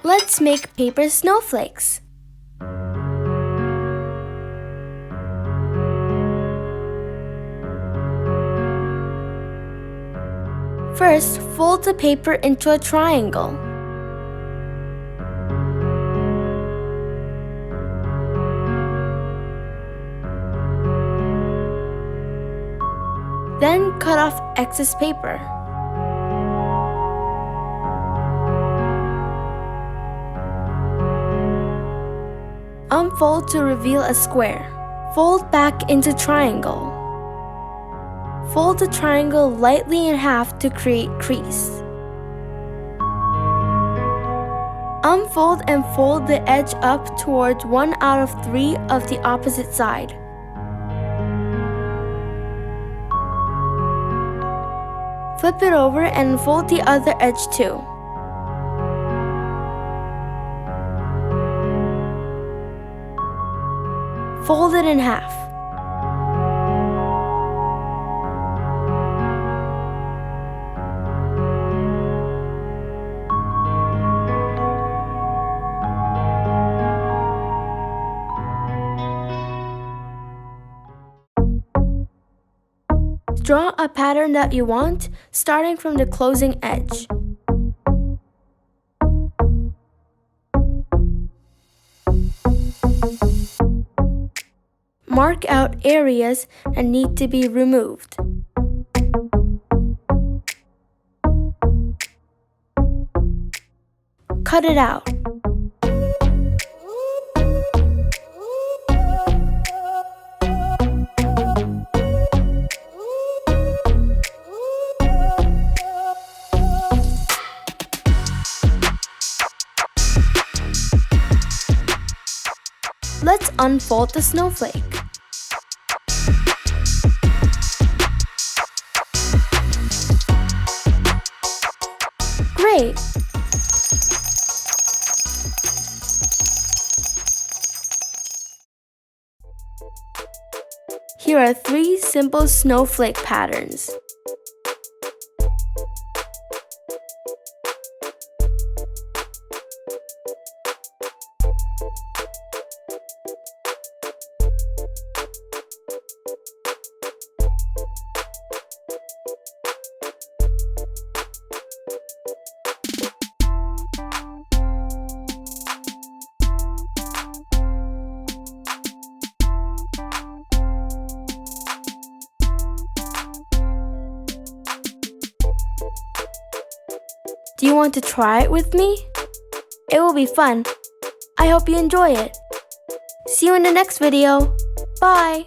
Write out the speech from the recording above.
Let's make paper snowflakes. First, fold the paper into a triangle. Then cut off excess paper. Unfold to reveal a square. Fold back into triangle. Fold the triangle lightly in half to create crease. Unfold and fold the edge up towards 1 out of 3 of the opposite side. Flip it over and fold the other edge too. Fold it in half. Draw a pattern that you want, starting from the closing edge. Mark out areas that need to be removed. Cut it out. Let's unfold the snowflake. Great! Here are 3 simple snowflake patterns. Do you want to try it with me? It will be fun. I hope you enjoy it. See you in the next video. Bye!